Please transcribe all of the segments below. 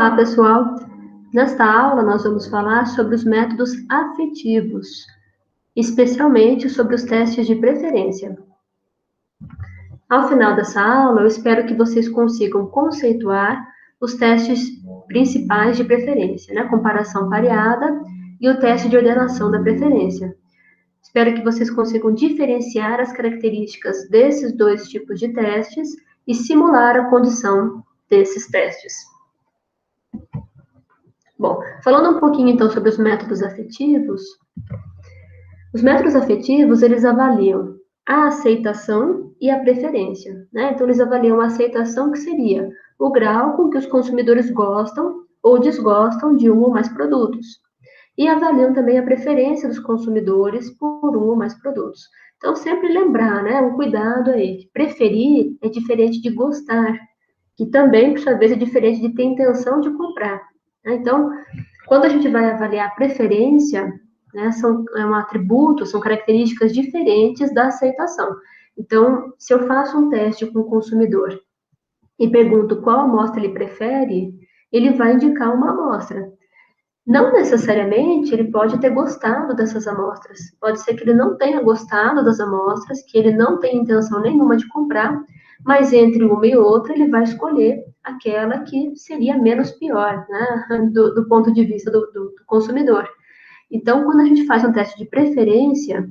Olá, pessoal! Nesta aula, nós vamos falar sobre os métodos afetivos, especialmente sobre os testes de preferência. Ao final dessa aula, eu espero que vocês consigam conceituar os testes principais de preferência, né? Comparação pareada e o teste de ordenação da preferência. Espero que vocês consigam diferenciar as características desses dois tipos de testes e simular a condição desses testes. Bom, falando um pouquinho então sobre os métodos afetivos, os métodos afetivos, eles avaliam a aceitação e a preferência, né? Então, eles avaliam a aceitação, que seria o grau com que os consumidores gostam ou desgostam de um ou mais produtos. E avaliam também a preferência dos consumidores por um ou mais produtos. Então, sempre lembrar, né? Um cuidado aí, que preferir é diferente de gostar, que também, por sua vez, é diferente de ter intenção de comprar. Então, quando a gente vai avaliar a preferência, né, é um atributo, são características diferentes da aceitação. Então, se eu faço um teste com o consumidor e pergunto qual amostra ele prefere, ele vai indicar uma amostra. Não necessariamente ele pode ter gostado dessas amostras. Pode ser que ele não tenha gostado das amostras, que ele não tenha intenção nenhuma de comprar, mas entre uma e outra ele vai escolher aquela que seria menos pior, né, do ponto de vista do consumidor. Então, quando a gente faz um teste de preferência,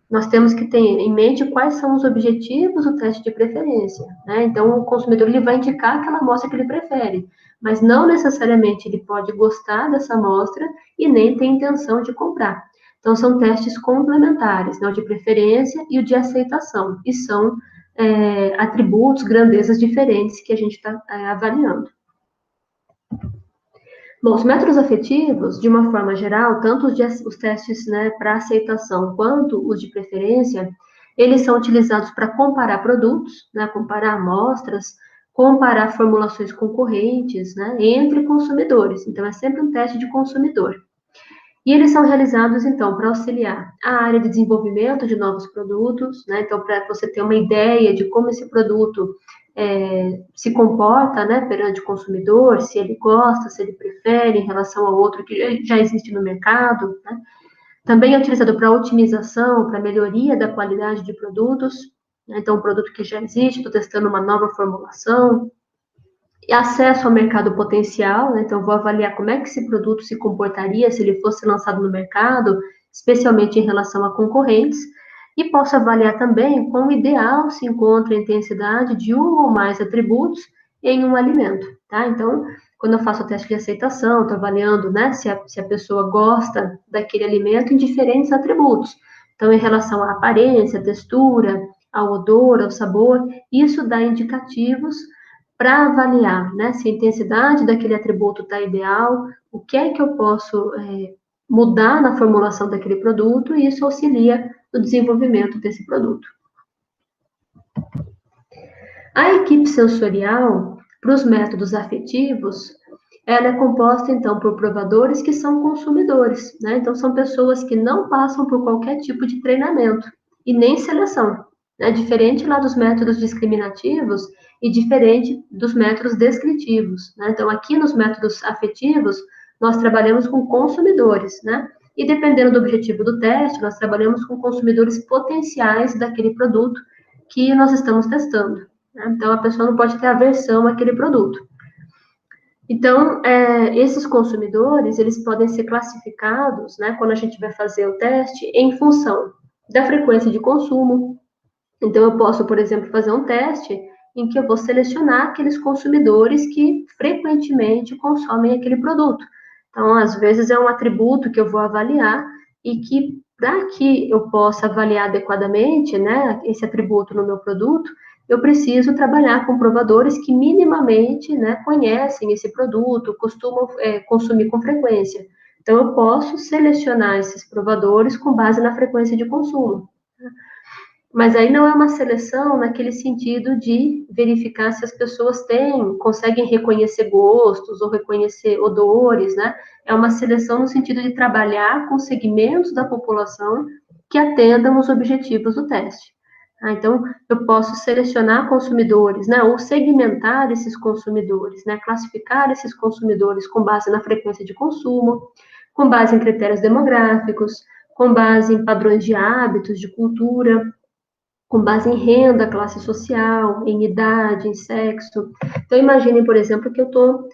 nós temos que ter em mente quais são os objetivos do teste de preferência, né? Então, o consumidor ele vai indicar aquela amostra que ele prefere, mas não necessariamente ele pode gostar dessa amostra e nem ter intenção de comprar. Então, são testes complementares, né? O de preferência e o de aceitação, e são atributos, grandezas diferentes que a gente está avaliando. Bom, os métodos afetivos, de uma forma geral, tanto os testes, né, para aceitação quanto os de preferência, eles são utilizados para comparar produtos, né, comparar amostras, comparar formulações concorrentes, né, entre consumidores. Então, é sempre um teste de consumidor. E eles são realizados, então, para auxiliar a área de desenvolvimento de novos produtos, né? Então, para você ter uma ideia de como esse produto se comporta, né, perante o consumidor, se ele gosta, se ele prefere em relação ao outro que já existe no mercado, né? Também é utilizado para otimização, para melhoria da qualidade de produtos, né? Então, um produto que já existe, estou testando uma nova formulação, e acesso ao mercado potencial, né? Então, vou avaliar como é que esse produto se comportaria se ele fosse lançado no mercado, especialmente em relação a concorrentes, e posso avaliar também quão ideal se encontra a intensidade de um ou mais atributos em um alimento, tá? Então, quando eu faço o teste de aceitação, estou avaliando, né, se a pessoa gosta daquele alimento em diferentes atributos. Então, em relação à aparência, à textura, ao odor, ao sabor, isso dá indicativos para avaliar, né, se a intensidade daquele atributo está ideal, o que é que eu posso mudar na formulação daquele produto, e isso auxilia no desenvolvimento desse produto. A equipe sensorial, para os métodos afetivos, ela é composta, então, por provadores que são consumidores, né? Então, são pessoas que não passam por qualquer tipo de treinamento e nem seleção, né? Diferente lá dos métodos discriminativos e diferente dos métodos descritivos, né? Então, aqui nos métodos afetivos, nós trabalhamos com consumidores, né? E dependendo do objetivo do teste, nós trabalhamos com consumidores potenciais daquele produto que nós estamos testando, né? Então, a pessoa não pode ter aversão àquele produto. Então, esses consumidores, eles podem ser classificados, né, quando a gente vai fazer o teste, em função da frequência de consumo. Então, eu posso, por exemplo, fazer um teste em que eu vou selecionar aqueles consumidores que frequentemente consomem aquele produto. Então, às vezes, é um atributo que eu vou avaliar e que, para que eu possa avaliar adequadamente, né, esse atributo no meu produto, eu preciso trabalhar com provadores que minimamente, né, conhecem esse produto, costumam consumir com frequência. Então, eu posso selecionar esses provadores com base na frequência de consumo. Mas aí não é uma seleção naquele sentido de verificar se as pessoas conseguem reconhecer gostos ou reconhecer odores, né? É uma seleção no sentido de trabalhar com segmentos da população que atendam os objetivos do teste. Então, eu posso selecionar consumidores, né, ou segmentar esses consumidores, né, classificar esses consumidores com base na frequência de consumo, com base em critérios demográficos, com base em padrões de hábitos, de cultura, com base em renda, classe social, em idade, em sexo. Então, imaginem, por exemplo, que eu estou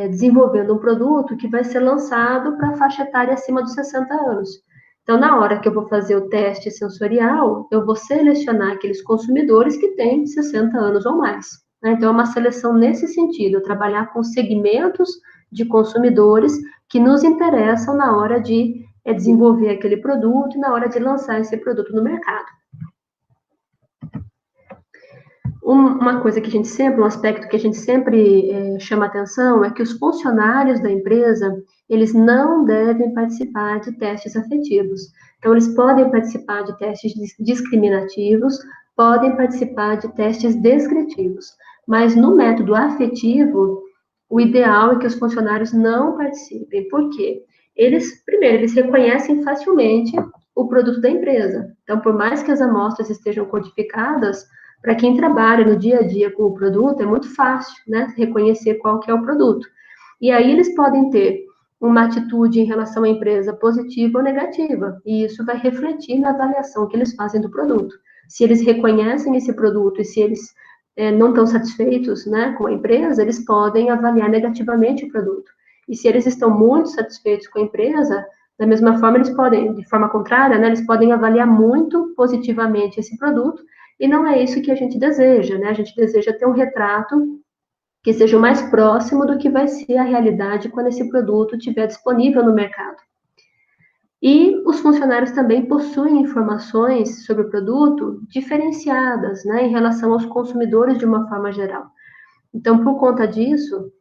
desenvolvendo um produto que vai ser lançado para a faixa etária acima dos 60 anos. Então, na hora que eu vou fazer o teste sensorial, eu vou selecionar aqueles consumidores que têm 60 anos ou mais. Né? Então, é uma seleção nesse sentido, trabalhar com segmentos de consumidores que nos interessam na hora de desenvolver aquele produto e na hora de lançar esse produto no mercado. Uma coisa que a gente sempre, um aspecto que a gente sempre chama atenção é que os funcionários da empresa, eles não devem participar de testes afetivos. Então, eles podem participar de testes discriminativos, podem participar de testes descritivos, mas no método afetivo, o ideal é que os funcionários não participem. Por quê? Primeiro, eles reconhecem facilmente o produto da empresa. Então, por mais que as amostras estejam codificadas, para quem trabalha no dia a dia com o produto, é muito fácil, né, reconhecer qual que é o produto. E aí eles podem ter uma atitude em relação à empresa positiva ou negativa, e isso vai refletir na avaliação que eles fazem do produto. Se eles reconhecem esse produto e se eles não estão satisfeitos, né, com a empresa, eles podem avaliar negativamente o produto. E se eles estão muito satisfeitos com a empresa, da mesma forma, eles podem, de forma contrária, né, eles podem avaliar muito positivamente esse produto, e não é isso que a gente deseja, né? A gente deseja ter um retrato que seja o mais próximo do que vai ser a realidade quando esse produto estiver disponível no mercado. E os funcionários também possuem informações sobre o produto diferenciadas, né, em relação aos consumidores de uma forma geral. Então, por conta disso,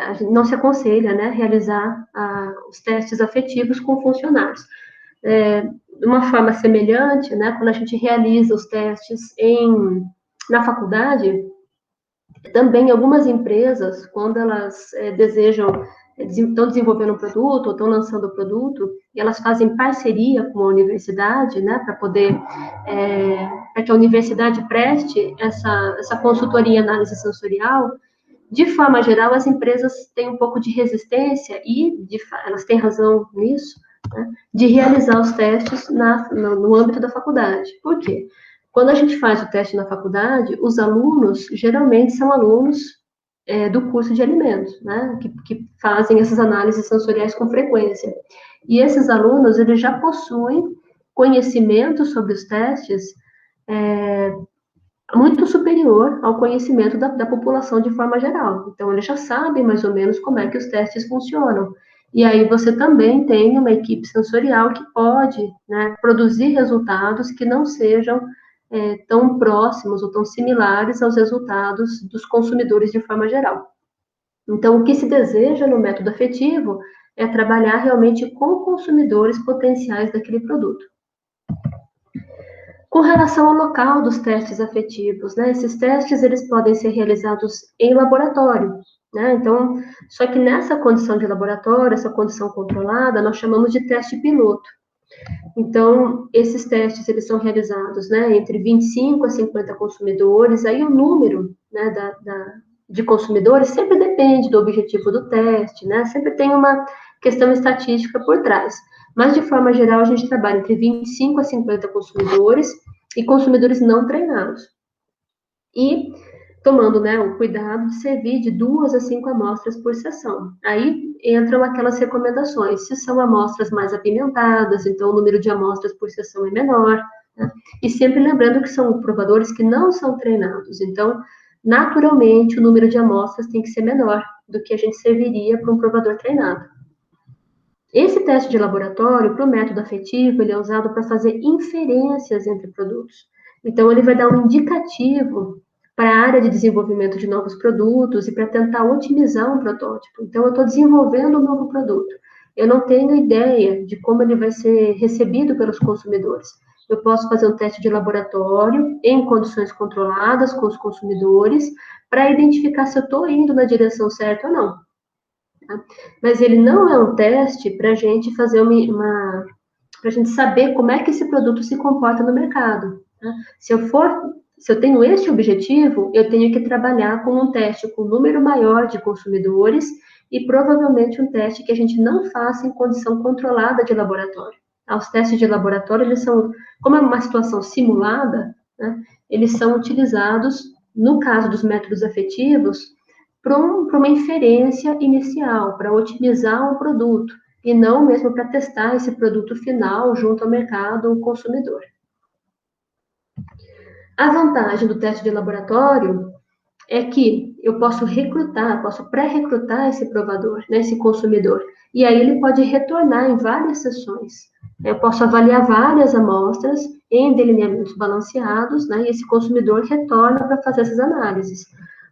a gente não se aconselha, né, realizar os testes afetivos com funcionários. De uma forma semelhante, né, quando a gente realiza os testes na faculdade, também algumas empresas, quando elas estão desenvolvendo um produto ou estão lançando o produto, e elas fazem parceria com a universidade, né, para que a universidade preste essa consultoria em análise sensorial. De forma geral, as empresas têm um pouco de resistência, e elas têm razão nisso, né, de realizar os testes no âmbito da faculdade. Por quê? Quando a gente faz o teste na faculdade, os alunos geralmente são alunos do curso de alimentos, né, que fazem essas análises sensoriais com frequência. E esses alunos, eles já possuem conhecimento sobre os testes muito superior ao conhecimento da população de forma geral. Então, eles já sabem mais ou menos como é que os testes funcionam. E aí você também tem uma equipe sensorial que pode, né, produzir resultados que não sejam tão próximos ou tão similares aos resultados dos consumidores de forma geral. Então, o que se deseja no método afetivo é trabalhar realmente com consumidores potenciais daquele produto. Com relação ao local dos testes afetivos, né? Esses testes, eles podem ser realizados em laboratório, né? Então, só que nessa condição de laboratório, essa condição controlada, nós chamamos de teste piloto. Então, esses testes, eles são realizados, né, entre 25 a 50 consumidores, aí o número, né, de consumidores sempre depende do objetivo do teste, né, sempre tem uma questão estatística por trás. Mas, de forma geral, a gente trabalha entre 25 a 50 consumidores e consumidores não treinados. E tomando, né, o cuidado de servir de 2 a 5 amostras por sessão. Aí entram aquelas recomendações. Se são amostras mais apimentadas, então o número de amostras por sessão é menor. Né? E sempre lembrando que são provadores que não são treinados. Então, naturalmente, o número de amostras tem que ser menor do que a gente serviria para um provador treinado. Esse teste de laboratório, para o método afetivo, ele é usado para fazer inferências entre produtos. Então, ele vai dar um indicativo para a área de desenvolvimento de novos produtos e para tentar otimizar um protótipo. Então, eu estou desenvolvendo um novo produto. Eu não tenho ideia de como ele vai ser recebido pelos consumidores. Eu posso fazer um teste de laboratório em condições controladas com os consumidores para identificar se eu estou indo na direção certa ou não. Tá? Mas ele não é um teste para a gente fazer para a gente saber como é que esse produto se comporta no mercado. né? Se eu tenho este objetivo, eu tenho que trabalhar com um teste com um número maior de consumidores e provavelmente um teste que a gente não faça em condição controlada de laboratório. Os testes de laboratório, eles são, como é uma situação simulada, né, eles são utilizados, no caso dos métodos afetivos, para uma inferência inicial, para otimizar um produto, e não mesmo para testar esse produto final junto ao mercado consumidor. A vantagem do teste de laboratório é que eu posso recrutar, posso pré-recrutar esse provador, né, esse consumidor, e aí ele pode retornar em várias sessões. Eu posso avaliar várias amostras em delineamentos balanceados, né, e esse consumidor retorna para fazer essas análises.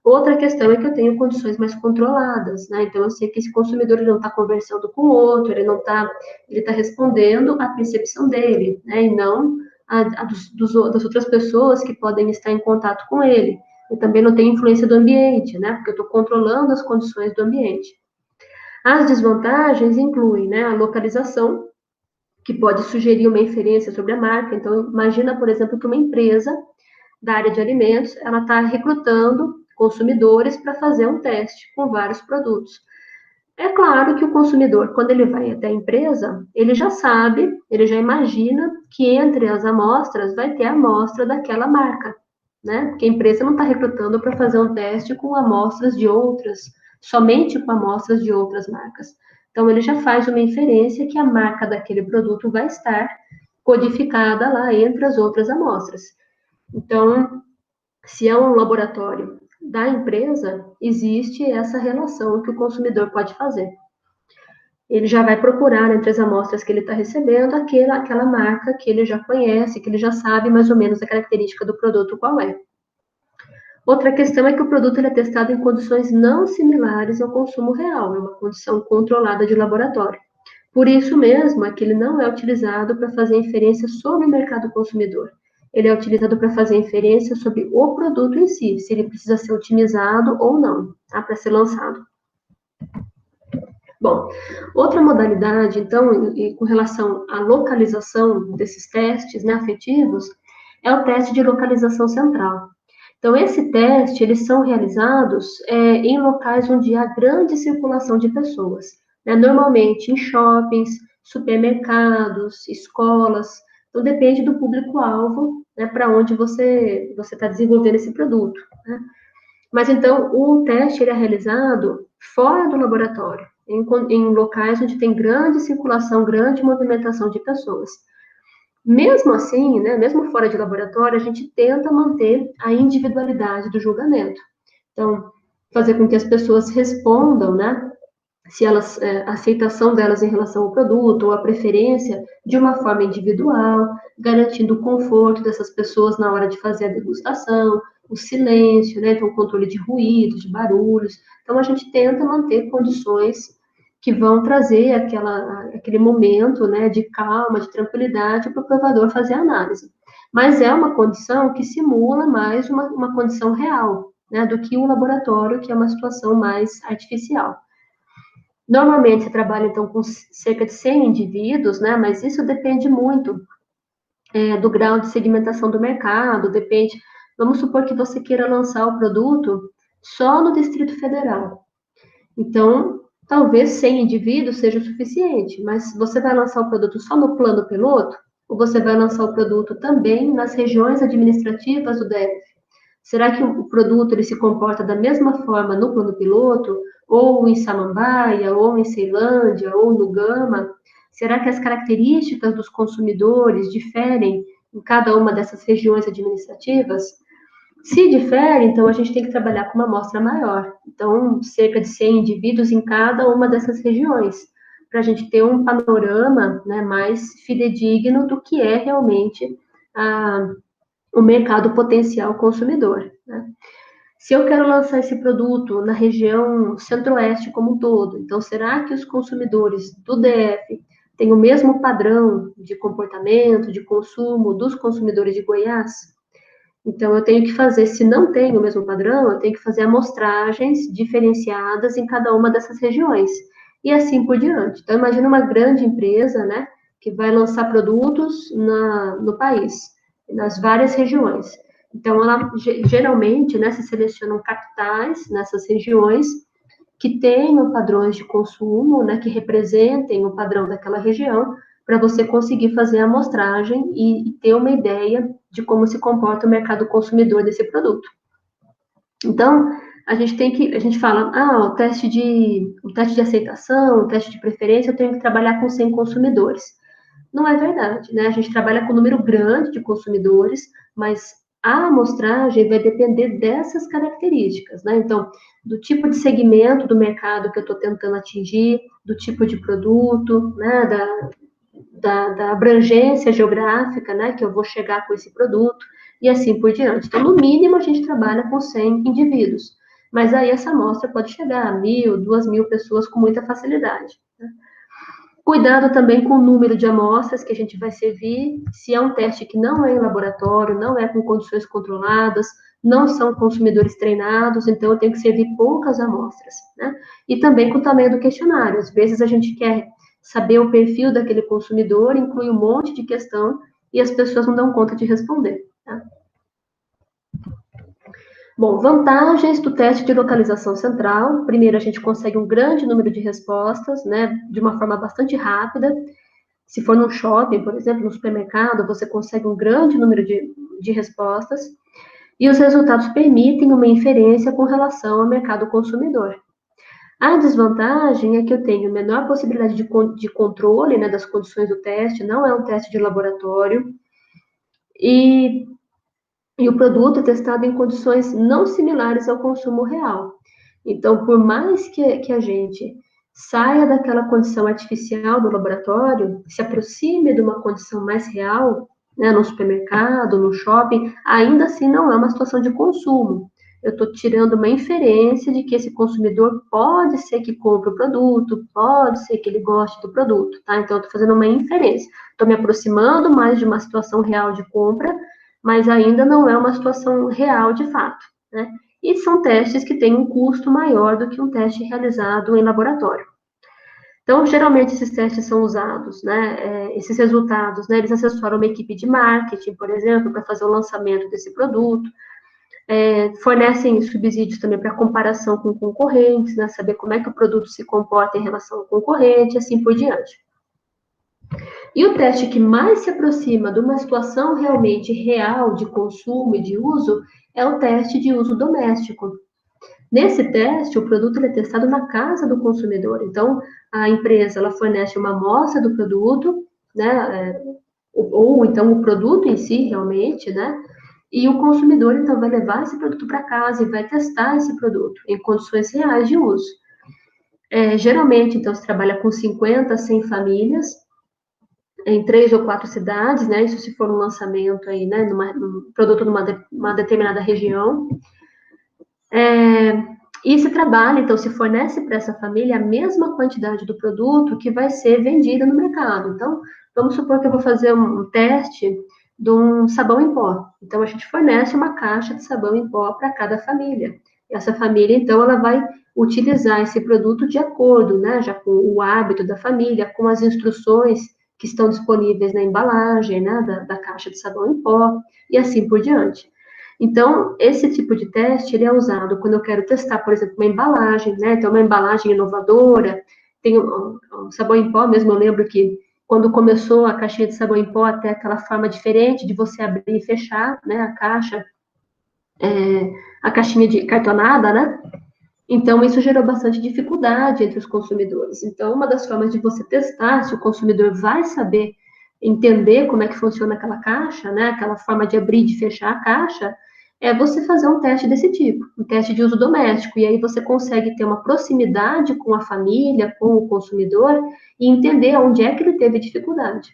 Outra questão é que eu tenho condições mais controladas, né, então eu sei que esse consumidor ele não está conversando com o outro, ele está respondendo à percepção dele, né, e não das outras pessoas que podem estar em contato com ele. Eu também não tenho influência do ambiente, né? Porque eu estou controlando as condições do ambiente. As desvantagens incluem, né, a localização, que pode sugerir uma inferência sobre a marca. Então, imagina, por exemplo, que uma empresa da área de alimentos, ela está recrutando consumidores para fazer um teste com vários produtos. É claro que o consumidor, quando ele vai até a empresa, ele já sabe, ele já imagina que entre as amostras vai ter a amostra daquela marca, né? Porque a empresa não está recrutando para fazer um teste com amostras de outras, somente com amostras de outras marcas. Então, ele já faz uma inferência que a marca daquele produto vai estar codificada lá entre as outras amostras. Então, se é um laboratório da empresa, existe essa relação que o consumidor pode fazer. Ele já vai procurar entre as amostras que ele está recebendo aquela marca que ele já conhece, que ele já sabe mais ou menos a característica do produto qual é. Outra questão é que o produto ele é testado em condições não similares ao consumo real, é uma condição controlada de laboratório. Por isso mesmo é que ele não é utilizado para fazer inferência sobre o mercado consumidor. Ele é utilizado para fazer inferência sobre o produto em si, se ele precisa ser otimizado ou não, tá? Para ser lançado. Bom, outra modalidade, então, com relação à localização desses testes, né, afetivos, é o teste de localização central. Então, esse teste, eles são realizados em locais onde há grande circulação de pessoas, né? Normalmente em shoppings, supermercados, escolas. Então, depende do público-alvo, né, para onde você está desenvolvendo esse produto, né? Mas, então, o teste ele é realizado fora do laboratório, em locais onde tem grande circulação, grande movimentação de pessoas. Mesmo assim, né, mesmo fora de laboratório, a gente tenta manter a individualidade do julgamento. Então, fazer com que as pessoas respondam, né, se elas, a aceitação delas em relação ao produto ou a preferência de uma forma individual, garantindo o conforto dessas pessoas na hora de fazer a degustação, o silêncio, né, então o controle de ruídos, de barulhos. Então, a gente tenta manter condições que vão trazer aquele momento, né, de calma, de tranquilidade para o provador fazer a análise. Mas é uma condição que simula mais uma condição real, né, do que um laboratório, que é uma situação mais artificial. Normalmente se trabalha, então, com cerca de 100 indivíduos, né, mas isso depende muito do grau de segmentação do mercado, depende. Vamos supor que você queira lançar o produto só no Distrito Federal. Então, talvez 100 indivíduos seja o suficiente, mas você vai lançar o produto só no plano piloto, ou você vai lançar o produto também nas regiões administrativas do DF? Será que o produto ele se comporta da mesma forma no plano piloto, ou em Samambaia, ou em Ceilândia, ou no Gama? Será que as características dos consumidores diferem em cada uma dessas regiões administrativas? Se difere, então a gente tem que trabalhar com uma amostra maior. Então, cerca de 100 indivíduos em cada uma dessas regiões, para a gente ter um panorama, né, mais fidedigno do que é realmente o mercado potencial consumidor, né? Se eu quero lançar esse produto na região centro-oeste como um todo, então será que os consumidores do DF têm o mesmo padrão de comportamento, de consumo dos consumidores de Goiás? Então, eu tenho que fazer, se não tem o mesmo padrão, eu tenho que fazer amostragens diferenciadas em cada uma dessas regiões, e assim por diante. Então, imagina uma grande empresa, né, que vai lançar produtos no país. nas várias regiões. Então, ela geralmente, né, se selecionam capitais nessas regiões que tenham padrões de consumo, né, que representem o padrão daquela região, para você conseguir fazer a amostragem e ter uma ideia de como se comporta o mercado consumidor desse produto. Então, a gente fala, o teste de aceitação, o teste de preferência, eu tenho que trabalhar com 100 consumidores. Não é verdade, né? A gente trabalha com um número grande de consumidores, mas a amostragem vai depender dessas características, né? Então, do tipo de segmento do mercado que eu estou tentando atingir, do tipo de produto, né? Da abrangência geográfica, né? Que eu vou chegar com esse produto, e assim por diante. Então, no mínimo, a gente trabalha com 100 indivíduos, mas aí essa amostra pode chegar a 1.000, 2.000 pessoas com muita facilidade, né? Cuidado também com o número de amostras que a gente vai servir, se é um teste que não é em laboratório, não é com condições controladas, não são consumidores treinados, então eu tenho que servir poucas amostras, né? E também com o tamanho do questionário. Às vezes a gente quer saber o perfil daquele consumidor, inclui um monte de questão e as pessoas não dão conta de responder, tá? Bom, vantagens do teste de localização central. Primeiro, a gente consegue um grande número de respostas, né, de uma forma bastante rápida. Se for num shopping, por exemplo, no supermercado, você consegue um grande número de respostas. E os resultados permitem uma inferência com relação ao mercado consumidor. A desvantagem é que eu tenho menor possibilidade de controle, né, das condições do teste, não é um teste de laboratório, e o produto é testado em condições não similares ao consumo real. Então, por mais que a gente saia daquela condição artificial do laboratório, se aproxime de uma condição mais real, né, no supermercado, no shopping, ainda assim não é uma situação de consumo. Eu estou tirando uma inferência de que esse consumidor pode ser que compre o produto, pode ser que ele goste do produto, tá? Então, eu estou fazendo uma inferência. Estou me aproximando mais de uma situação real de compra, mas ainda não é uma situação real de fato, né? E são testes que têm um custo maior do que um teste realizado em laboratório. Então, geralmente, esses testes são usados, né, esses resultados, né, eles assessoram uma equipe de marketing, por exemplo, para fazer o lançamento desse produto, fornecem subsídios também para comparação com concorrentes, né, saber como é que o produto se comporta em relação ao concorrente, e assim por diante. E o teste que mais se aproxima de uma situação realmente real de consumo e de uso é o teste de uso doméstico. Nesse teste, o produto é testado na casa do consumidor. Então, a empresa ela fornece uma amostra do produto, né, ou então o produto em si, realmente, né, e o consumidor, então, vai levar esse produto para casa e vai testar esse produto em condições reais de uso. Geralmente, então, se trabalha com 50 a 100 famílias, em 3 ou 4 cidades, né, isso se for um lançamento aí, né, num produto numa determinada região. E se trabalha, então, se fornece para essa família a mesma quantidade do produto que vai ser vendida no mercado. Então, vamos supor que eu vou fazer um teste de um sabão em pó. Então, a gente fornece uma caixa de sabão em pó para cada família. E essa família, então, ela vai utilizar esse produto de acordo, né, já com o hábito da família, com as instruções que estão disponíveis na embalagem, né, da caixa de sabão em pó, e assim por diante. Então, esse tipo de teste, ele é usado quando eu quero testar, por exemplo, uma embalagem, né? Então, uma embalagem inovadora, tem um sabão em pó mesmo, eu lembro que quando começou a caixinha de sabão em pó, até aquela forma diferente de você abrir e fechar, né, a caixa, a caixinha de cartonada, né? Então, isso gerou bastante dificuldade entre os consumidores. Então, uma das formas de você testar se o consumidor vai saber entender como é que funciona aquela caixa, né, aquela forma de abrir e de fechar a caixa, é você fazer um teste desse tipo, um teste de uso doméstico. E aí você consegue ter uma proximidade com a família, com o consumidor, e entender onde é que ele teve dificuldade.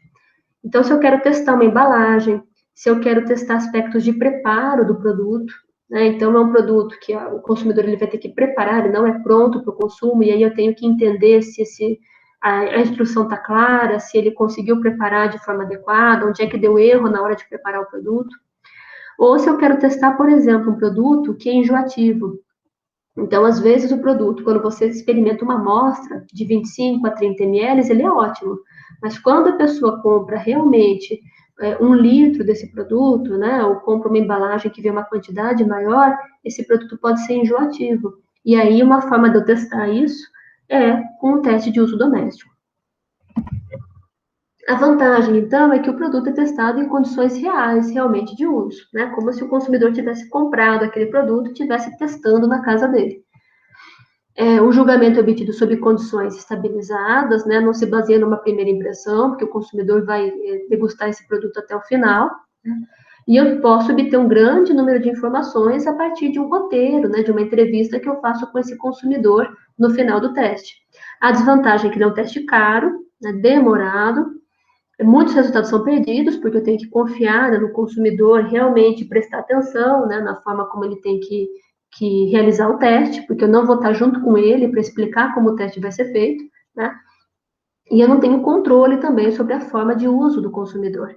Então, se eu quero testar uma embalagem, se eu quero testar aspectos de preparo do produto, né? Então, é um produto que o consumidor ele vai ter que preparar, ele não é pronto para o consumo, e aí eu tenho que entender se a instrução está clara, se ele conseguiu preparar de forma adequada, onde é que deu erro na hora de preparar o produto. Ou se eu quero testar, por exemplo, um produto que é enjoativo. Então, às vezes, o produto, quando você experimenta uma amostra de 25 a 30 ml, ele é ótimo. Mas quando a pessoa compra realmente 1 litro desse produto, né, ou compro uma embalagem que vem uma quantidade maior, esse produto pode ser enjoativo. E aí, uma forma de eu testar isso é com um teste de uso doméstico. A vantagem, então, é que o produto é testado em condições reais, realmente de uso, né? Como se o consumidor tivesse comprado aquele produto e estivesse testando na casa dele. O julgamento é obtido sob condições estabilizadas, né? Não se baseia numa primeira impressão, porque o consumidor vai degustar esse produto até o final, né? E eu posso obter um grande número de informações a partir de um roteiro, né? De uma entrevista que eu faço com esse consumidor no final do teste. A desvantagem é que ele é um teste caro, né? Demorado. Muitos resultados são perdidos, porque eu tenho que confiar, né, no consumidor, realmente prestar atenção, né, na forma como ele tem que realizar o teste, porque eu não vou estar junto com ele para explicar como o teste vai ser feito, né? E eu não tenho controle também sobre a forma de uso do consumidor.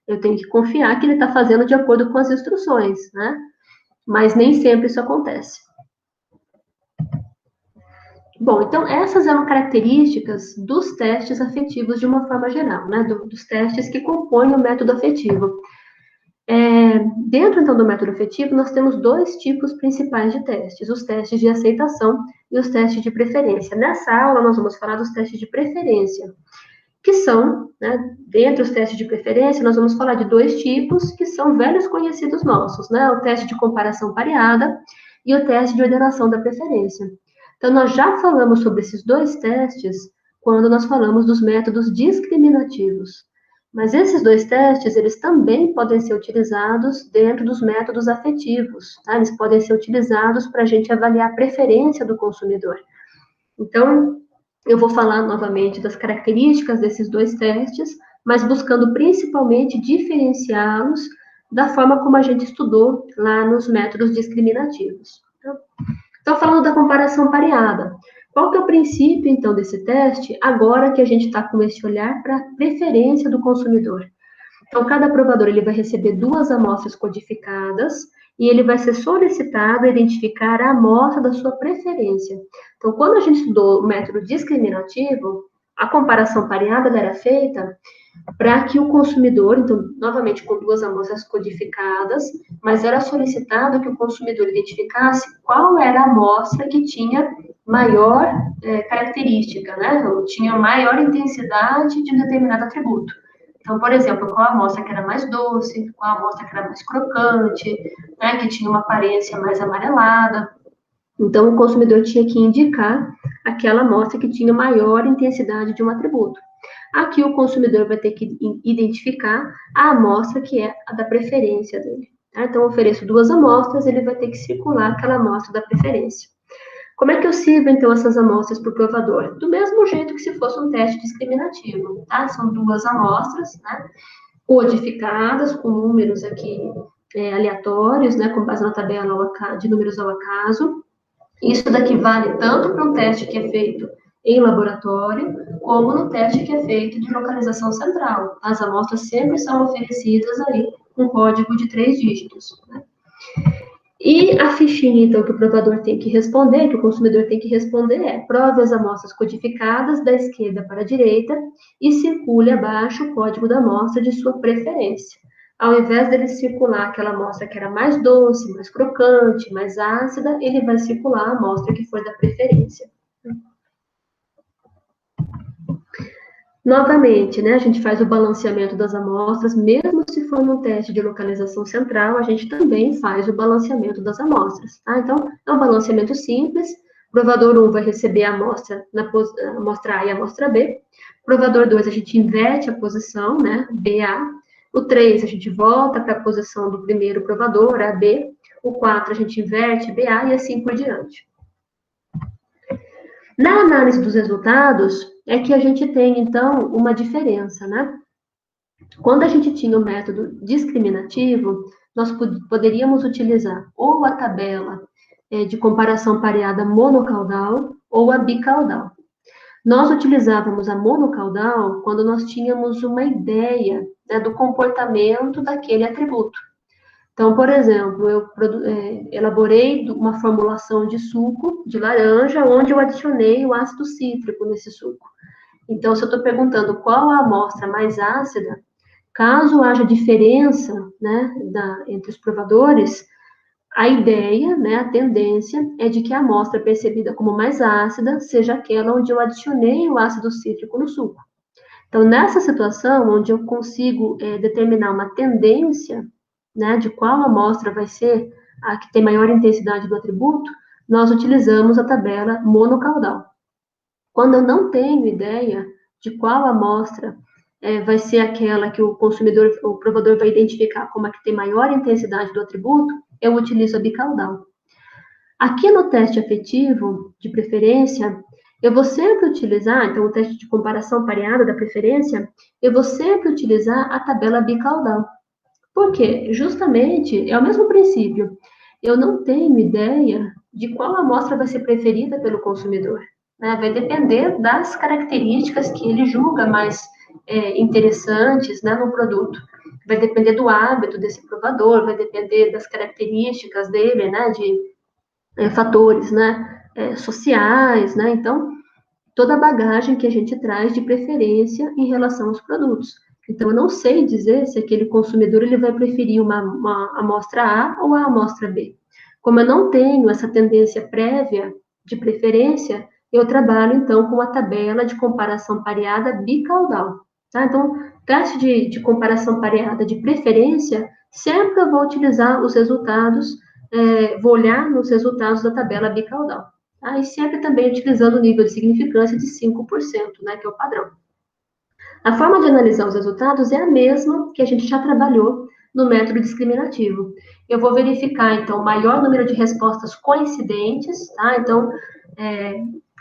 Eu tenho que confiar que ele está fazendo de acordo com as instruções, né? Mas nem sempre isso acontece. Bom, então essas eram características dos testes afetivos de uma forma geral, né? Dos testes que compõem o método afetivo. Dentro, então, do método afetivo, nós temos 2 tipos principais de testes, os testes de aceitação e os testes de preferência. Nessa aula, nós vamos falar dos testes de preferência, que são, né, dentre os testes de preferência, nós vamos falar de 2 tipos que são velhos conhecidos nossos, né? O teste de comparação pareada e o teste de ordenação da preferência. Então, nós já falamos sobre esses 2 testes quando nós falamos dos métodos discriminativos. Mas esses 2 testes, eles também podem ser utilizados dentro dos métodos afetivos, tá? Eles podem ser utilizados para a gente avaliar a preferência do consumidor. Então, eu vou falar novamente das características desses 2 testes, mas buscando principalmente diferenciá-los da forma como a gente estudou lá nos métodos discriminativos. Então, falando da comparação pareada, qual que é o princípio, então, desse teste, agora que a gente está com esse olhar para a preferência do consumidor? Então, cada provador ele vai receber 2 amostras codificadas e ele vai ser solicitado a identificar a amostra da sua preferência. Então, quando a gente estudou o método discriminativo, a comparação pareada era feita para que o consumidor, então, novamente com 2 amostras codificadas, mas era solicitado que o consumidor identificasse qual era a amostra que tinha maior característica, né? Ou tinha maior intensidade de um determinado atributo. Então, por exemplo, qual a amostra que era mais doce, qual a amostra que era mais crocante, né, que tinha uma aparência mais amarelada. Então, o consumidor tinha que indicar aquela amostra que tinha maior intensidade de um atributo. Aqui, o consumidor vai ter que identificar a amostra que é a da preferência dele. Tá? Então, eu ofereço 2 amostras, ele vai ter que circular aquela amostra da preferência. Como é que eu sirvo, então, essas amostras para o provador? Do mesmo jeito que se fosse um teste discriminativo, tá? São 2 amostras, né? Codificadas, com números aqui aleatórios, né? Com base na tabela de números ao acaso. Isso daqui vale tanto para um teste que é feito em laboratório, como no teste que é feito de localização central. As amostras sempre são oferecidas aí com código de 3 dígitos, né? E a fichinha, então, que o provador tem que responder, que o consumidor tem que responder é: prove as amostras codificadas da esquerda para a direita e circule abaixo o código da amostra de sua preferência. Ao invés dele circular aquela amostra que era mais doce, mais crocante, mais ácida, ele vai circular a amostra que for da preferência. Novamente, né, a gente faz o balanceamento das amostras, mesmo se for num teste de localização central, a gente também faz o balanceamento das amostras, tá? Então, é um balanceamento simples, provador 1 vai receber a amostra, a amostra A e a amostra B, provador 2 a gente inverte a posição, né, BA, o 3 a gente volta para a posição do primeiro provador, AB, o 4 a gente inverte BA e assim por diante. Na análise dos resultados, é que a gente tem, então, uma diferença, né? Quando a gente tinha o método discriminativo, nós poderíamos utilizar ou a tabela de comparação pareada monocaudal ou a bicaudal. Nós utilizávamos a monocaudal quando nós tínhamos uma ideia, né, do comportamento daquele atributo. Então, por exemplo, eu elaborei uma formulação de suco de laranja, onde eu adicionei o ácido cítrico nesse suco. Então, se eu estou perguntando qual a amostra mais ácida, Caso haja diferença, né, entre os provadores, a ideia, né, a tendência é de que a amostra percebida como mais ácida seja aquela onde eu adicionei o ácido cítrico no suco. Então, nessa situação, onde eu consigo determinar uma tendência, né, de qual amostra vai ser a que tem maior intensidade do atributo, nós utilizamos a tabela monocaudal. Quando eu não tenho ideia de qual amostra vai ser aquela que o consumidor, o provador vai identificar como a que tem maior intensidade do atributo, eu utilizo a bicaudal. Aqui no teste afetivo, de preferência, eu vou sempre utilizar, então, o teste de comparação pareada da preferência, eu vou sempre utilizar a tabela bicaudal. Por quê? Justamente é o mesmo princípio. Eu não tenho ideia de qual amostra vai ser preferida pelo consumidor. Né? Vai depender das características que ele julga mais interessantes, né, no produto. Vai depender do hábito desse provador, vai depender das características dele, né, de fatores, né, sociais, né? Então, toda a bagagem que a gente traz de preferência em relação aos produtos. Então, eu não sei dizer se aquele consumidor ele vai preferir uma amostra A ou a amostra B. Como eu não tenho essa tendência prévia de preferência, eu trabalho, então, com a tabela de comparação pareada bicaudal. Tá? Então, teste de comparação pareada de preferência, sempre eu vou utilizar os resultados, vou olhar nos resultados da tabela bicaudal. Tá? E sempre também utilizando o nível de significância de 5%, né, que é o padrão. A forma de analisar os resultados é a mesma que a gente já trabalhou no método discriminativo. Eu vou verificar, então, o maior número de respostas coincidentes, tá? Então,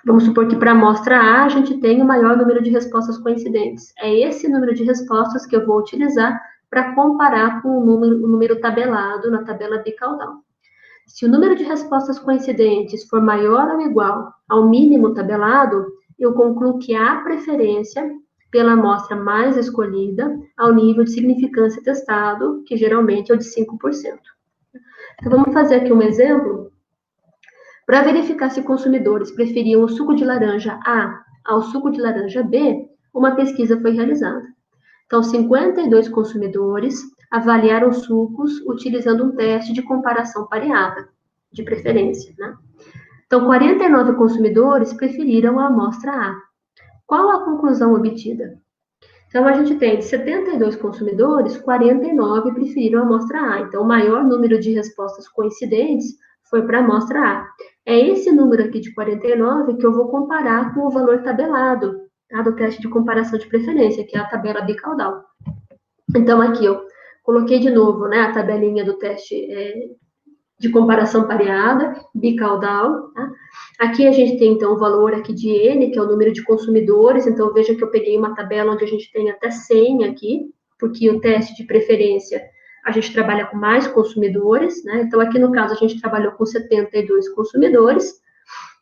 vamos supor que para a amostra A, a gente tem o maior número de respostas coincidentes. É esse número de respostas que eu vou utilizar para comparar com o número tabelado na tabela bicaudal. Se o número de respostas coincidentes for maior ou igual ao mínimo tabelado, eu concluo que há preferência pela amostra mais escolhida ao nível de significância testado, que geralmente é o de 5%. Então, vamos fazer aqui um exemplo. Para verificar se consumidores preferiam o suco de laranja A ao suco de laranja B, uma pesquisa foi realizada. Então, 52 consumidores avaliaram sucos utilizando um teste de comparação pareada, de preferência, né? Então, 49 consumidores preferiram a amostra A. Qual a conclusão obtida? Então, a gente tem de 72 consumidores, 49 preferiram a amostra A. Então, o maior número de respostas coincidentes foi para a amostra A. É esse número aqui de 49 que eu vou comparar com o valor tabelado, tá, do teste de comparação de preferência, que é a tabela bicaudal. Então, aqui eu coloquei de novo, né, a tabelinha do teste de comparação pareada, bicaudal. Tá? Aqui a gente tem, então, o valor aqui de N, que é o número de consumidores. Então, veja que eu peguei uma tabela onde a gente tem até 100 aqui, porque o teste de preferência, a gente trabalha com mais consumidores, né? Então, aqui no caso, a gente trabalhou com 72 consumidores.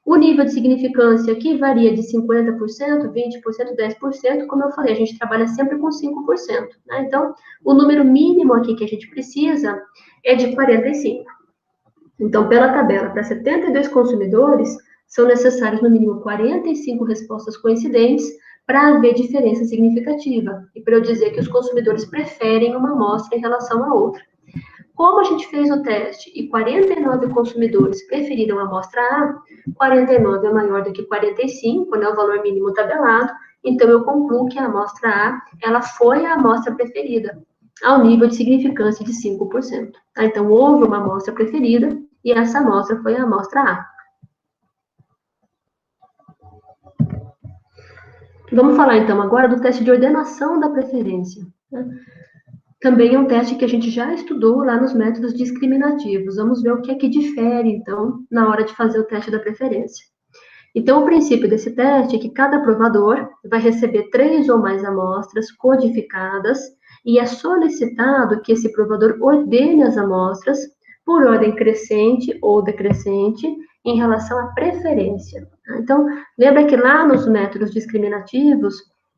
O nível de significância aqui varia de 50%, 20%, 10%. Como eu falei, a gente trabalha sempre com 5%. Né? Então, o número mínimo aqui que a gente precisa é de 45%. Então, pela tabela, para 72 consumidores, são necessárias no mínimo 45 respostas coincidentes para haver diferença significativa e para eu dizer que os consumidores preferem uma amostra em relação à outra. Como a gente fez o teste e 49 consumidores preferiram a amostra A, 49 é maior do que 45, né, o valor mínimo tabelado, então eu concluo que a amostra A, ela foi a amostra preferida, ao nível de significância de 5%. Tá? Então, houve uma amostra preferida e essa amostra foi a amostra A. Vamos falar, então, agora do teste de ordenação da preferência. Né? Também é um teste que a gente já estudou lá nos métodos discriminativos. Vamos ver o que é que difere, então, na hora de fazer o teste da preferência. Então, o princípio desse teste é que cada provador vai receber 3 ou mais amostras codificadas e é solicitado que esse provador ordene as amostras por ordem crescente ou decrescente em relação à preferência. Então, lembra que lá nos métodos discriminativos,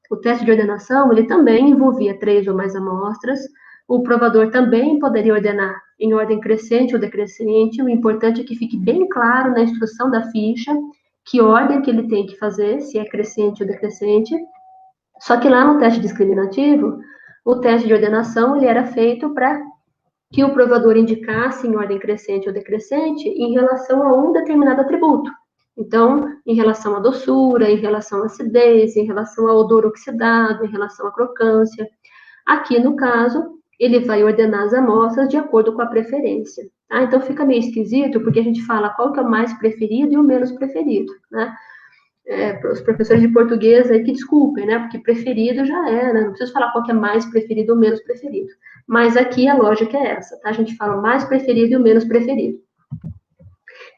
o teste de ordenação, ele também envolvia 3 ou mais amostras, o provador também poderia ordenar em ordem crescente ou decrescente, o importante é que fique bem claro na instrução da ficha que ordem que ele tem que fazer, se é crescente ou decrescente. Só que lá no teste discriminativo, o teste de ordenação ele era feito para que o provador indicasse em ordem crescente ou decrescente em relação a um determinado atributo. Então, em relação à doçura, em relação à acidez, em relação ao odor oxidado, em relação à crocância. Aqui, no caso, ele vai ordenar as amostras de acordo com a preferência. Tá? Então, fica meio esquisito, porque a gente fala qual que é o mais preferido e o menos preferido, né? Os professores de português aí que desculpem, né? Porque preferido já é, né? Não preciso falar qual que é mais preferido ou menos preferido. Mas aqui a lógica é essa, tá? A gente fala o mais preferido e o menos preferido.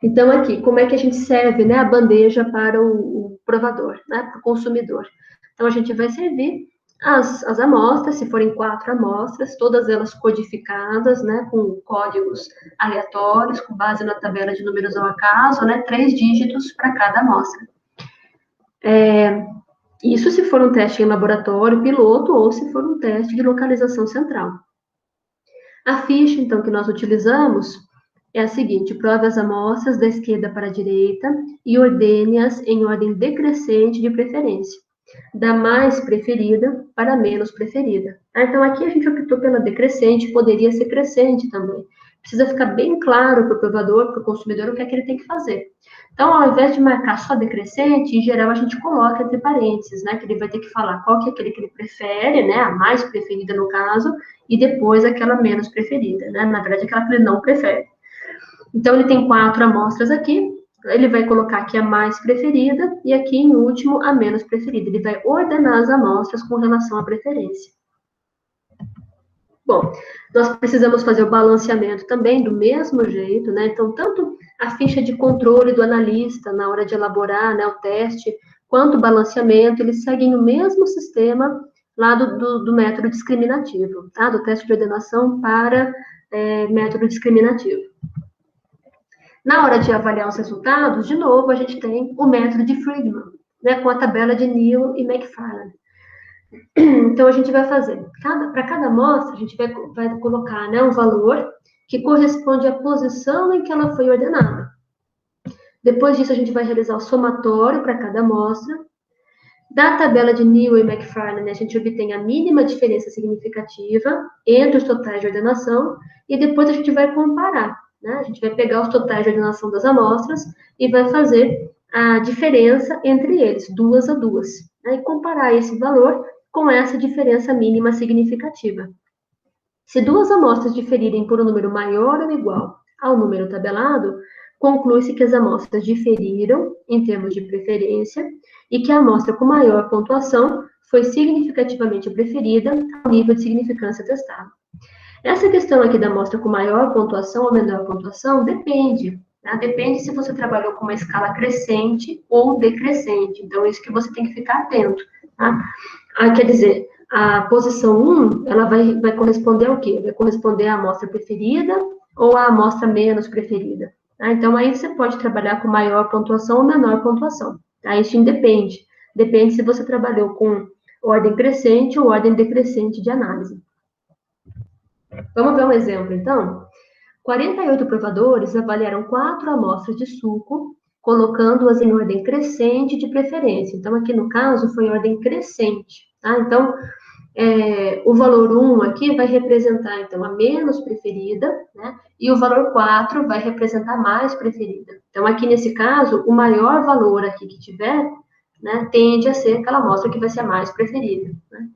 Então, aqui, como é que a gente serve, né, a bandeja para o provador, né, para o consumidor? Então, a gente vai servir as amostras, se forem 4 amostras, todas elas codificadas, né, com códigos aleatórios, com base na tabela de números ao acaso, né, 3 dígitos para cada amostra. Isso se for um teste em laboratório, piloto, ou se for um teste de localização central. A ficha, então, que nós utilizamos é a seguinte: prove as amostras da esquerda para a direita e ordene-as em ordem decrescente de preferência, da mais preferida para a menos preferida. Então, aqui a gente optou pela decrescente, poderia ser crescente também. Precisa ficar bem claro para o provador, para o consumidor, o que é que ele tem que fazer. Então, ao invés de marcar só decrescente, em geral a gente coloca entre parênteses, né? Que ele vai ter que falar qual que é aquele que ele prefere, né? A mais preferida no caso, e depois aquela menos preferida, né? Na verdade, aquela que ele não prefere. Então, ele tem 4 amostras aqui, ele vai colocar aqui a mais preferida, e aqui, em último, a menos preferida. Ele vai ordenar as amostras com relação à preferência. Bom, nós precisamos fazer o balanceamento também do mesmo jeito, né? Então, tanto a ficha de controle do analista na hora de elaborar, né, o teste, quanto o balanceamento, eles seguem o mesmo sistema lá do método discriminativo, tá? Do teste de ordenação para método discriminativo. Na hora de avaliar os resultados, de novo, a gente tem o método de Friedman, né, com a tabela de Neal e McFarland. Então, a gente vai fazer, para cada amostra, a gente vai colocar, né, um valor que corresponde à posição em que ela foi ordenada. Depois disso, a gente vai realizar o somatório para cada amostra. Da tabela de Neal e McFarland, né, a gente obtém a mínima diferença significativa entre os totais de ordenação e depois a gente vai comparar. Né? A gente vai pegar os totais de ordenação das amostras e vai fazer a diferença entre eles, 2 a 2, né? E comparar esse valor com essa diferença mínima significativa. Se 2 amostras diferirem por um número maior ou igual ao número tabelado, conclui-se que as amostras diferiram em termos de preferência e que a amostra com maior pontuação foi significativamente preferida ao nível de significância testado. Essa questão aqui da amostra com maior pontuação ou menor pontuação depende. Tá? Depende se você trabalhou com uma escala crescente ou decrescente. Então, isso que você tem que ficar atento. Tá? Quer dizer, a posição 1, ela vai corresponder ao quê? Vai corresponder à amostra preferida ou à amostra menos preferida. Tá? Então, aí você pode trabalhar com maior pontuação ou menor pontuação. Tá? Isso independe. Depende se você trabalhou com ordem crescente ou ordem decrescente de análise. Vamos ver um exemplo, então? 48 provadores avaliaram 4 amostras de suco, colocando-as em ordem crescente de preferência. Então, aqui no caso, foi em ordem crescente, tá? Então, o valor 1 aqui vai representar, então, a menos preferida, né? E o valor 4 vai representar a mais preferida. Então, aqui nesse caso, o maior valor aqui que tiver, né, tende a ser aquela amostra que vai ser a mais preferida, né?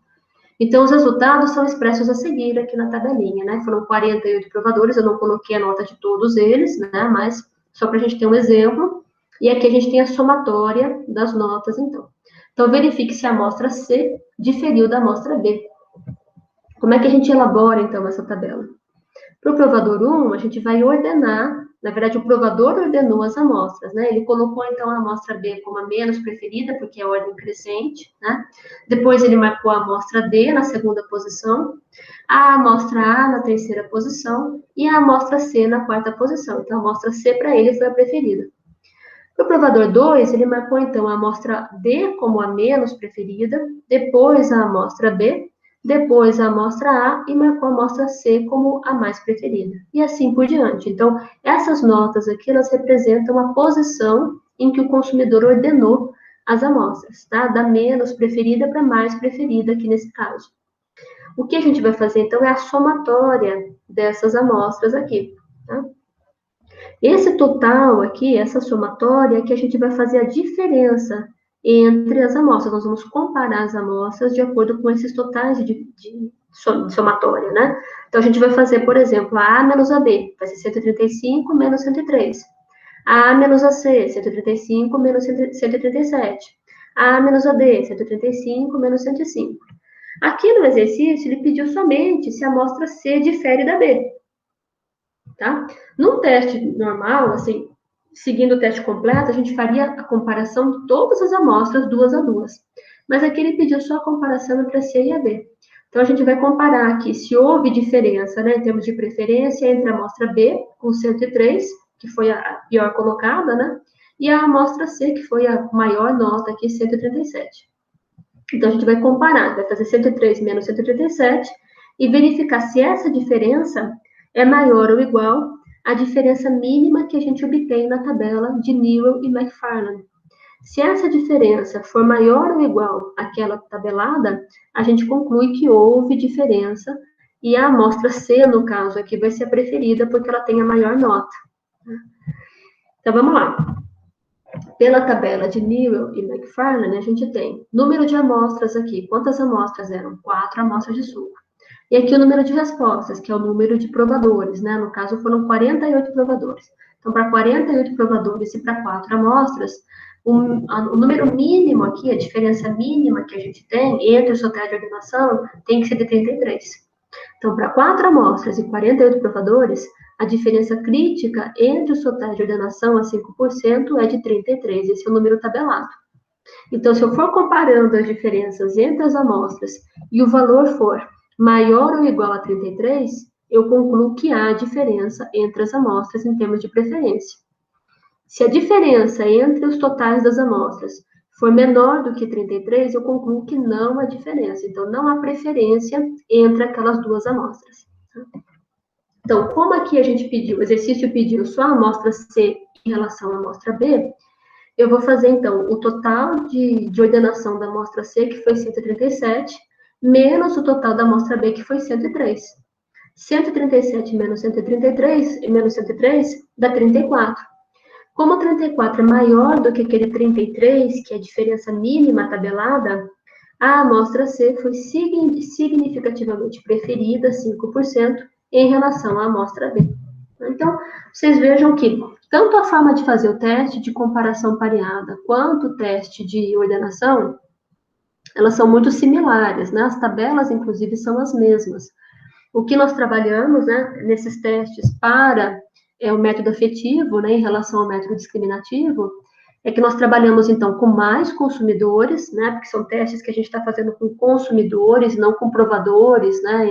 Então, os resultados são expressos a seguir aqui na tabelinha, né? Foram 48 provadores, eu não coloquei a nota de todos eles, né? Mas só para a gente ter um exemplo. E aqui a gente tem a somatória das notas, então. Então, verifique se a amostra C diferiu da amostra B. Como é que a gente elabora, então, essa tabela? Para o provador 1, a gente vai ordenar, na verdade, o provador ordenou as amostras, né? Ele colocou, então, a amostra B como a menos preferida, porque é a ordem crescente, né? Depois, ele marcou a amostra D na segunda posição, a amostra A na terceira posição e a amostra C na quarta posição. Então, a amostra C, para ele, foi a preferida. Para o provador 2, ele marcou, então, a amostra D como a menos preferida, depois a amostra B, depois a amostra A e marcou a amostra C como a mais preferida. E assim por diante. Então, essas notas aqui, elas representam a posição em que o consumidor ordenou as amostras, tá? Da menos preferida para mais preferida aqui nesse caso. O que a gente vai fazer, então, é a somatória dessas amostras aqui, tá? Esse total aqui, essa somatória, é que a gente vai fazer a diferença entre as amostras. Nós vamos comparar as amostras de acordo com esses totais de somatória, né? Então, a gente vai fazer, por exemplo, a A menos a B, vai ser 135 menos 103. A menos a C, 135 menos 137. A menos a B, 135 menos 105. Aqui no exercício, ele pediu somente se a amostra C difere da B, tá? No teste normal, assim, seguindo o teste completo, a gente faria a comparação de todas as amostras, duas a duas. Mas aqui ele pediu só a comparação entre a C e a B. Então, a gente vai comparar aqui se houve diferença, né, em termos de preferência, entre a amostra B, com 103, que foi a pior colocada, né, e a amostra C, que foi a maior nota aqui, 137. Então, a gente vai comparar, vai fazer 103 menos 137 e verificar se essa diferença é maior ou igual à diferença mínima que a gente obtém na tabela de Newell e McFarland. Se essa diferença for maior ou igual àquela tabelada, a gente conclui que houve diferença e a amostra C, no caso aqui, vai ser a preferida porque ela tem a maior nota. Então, vamos lá. Pela tabela de Newell e McFarland, a gente tem número de amostras aqui. Quantas amostras eram? 4 amostras de suco. E aqui o número de respostas, que é o número de provadores, né? No caso, foram 48 provadores. Então, para 48 provadores e para 4 amostras, o número mínimo aqui, a diferença mínima que a gente tem entre os totais de ordenação, tem que ser de 33. Então, para 4 amostras e 48 provadores, a diferença crítica entre os totais de ordenação a 5% é de 33. Esse é o número tabelado. Então, se eu for comparando as diferenças entre as amostras e o valor for maior ou igual a 33, eu concluo que há diferença entre as amostras em termos de preferência. Se a diferença entre os totais das amostras for menor do que 33, eu concluo que não há diferença. Então, não há preferência entre aquelas duas amostras. Então, como aqui a gente pediu, o exercício pediu só a amostra C em relação à amostra B, eu vou fazer, então, o total de ordenação da amostra C, que foi 137, menos o total da amostra B, que foi 103. 137 menos 133, menos 103, dá 34. Como 34 é maior do que aquele 33, que é a diferença mínima tabelada, a amostra C foi significativamente preferida, 5%, em relação à amostra B. Então, vocês vejam que tanto a forma de fazer o teste de comparação pareada, quanto o teste de ordenação, elas são muito similares, né? As tabelas, inclusive, são as mesmas. O que nós trabalhamos, né, nesses testes para o método afetivo, né, em relação ao método discriminativo, é que nós trabalhamos, então, com mais consumidores, né, porque são testes que a gente está fazendo com consumidores, não com provadores, né,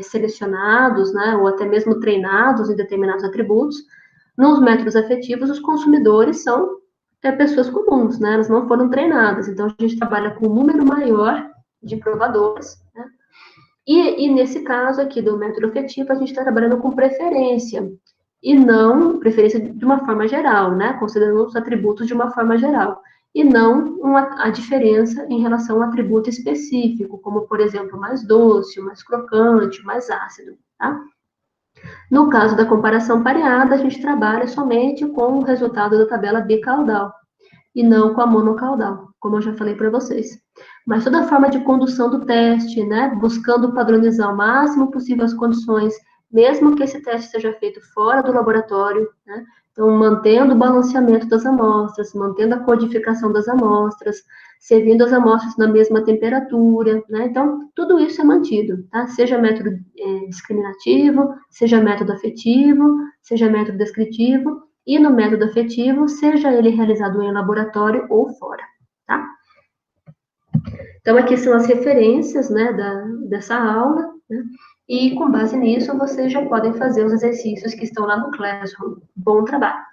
selecionados, né, ou até mesmo treinados em determinados atributos. Nos métodos afetivos, os consumidores são pessoas comuns, né, elas não foram treinadas, então a gente trabalha com um número maior de provadores, né. E nesse caso aqui do método afetivo, a gente está trabalhando com preferência, e não preferência de uma forma geral, né? Considerando os atributos de uma forma geral, e não a diferença em relação a um atributo específico, como, por exemplo, mais doce, mais crocante, mais ácido, tá? No caso da comparação pareada, a gente trabalha somente com o resultado da tabela bicaudal, e não com a monocaudal, como eu já falei para vocês. Mas toda a forma de condução do teste, né, buscando padronizar o máximo possível as condições, mesmo que esse teste seja feito fora do laboratório, né, então mantendo o balanceamento das amostras, mantendo a codificação das amostras, servindo as amostras na mesma temperatura, né, então tudo isso é mantido, tá, seja método discriminativo, seja método afetivo, seja método descritivo, e no método afetivo, seja ele realizado em laboratório ou fora, tá? Então, aqui são as referências, né, dessa aula, né? E com base nisso, vocês já podem fazer os exercícios que estão lá no Classroom. Bom trabalho!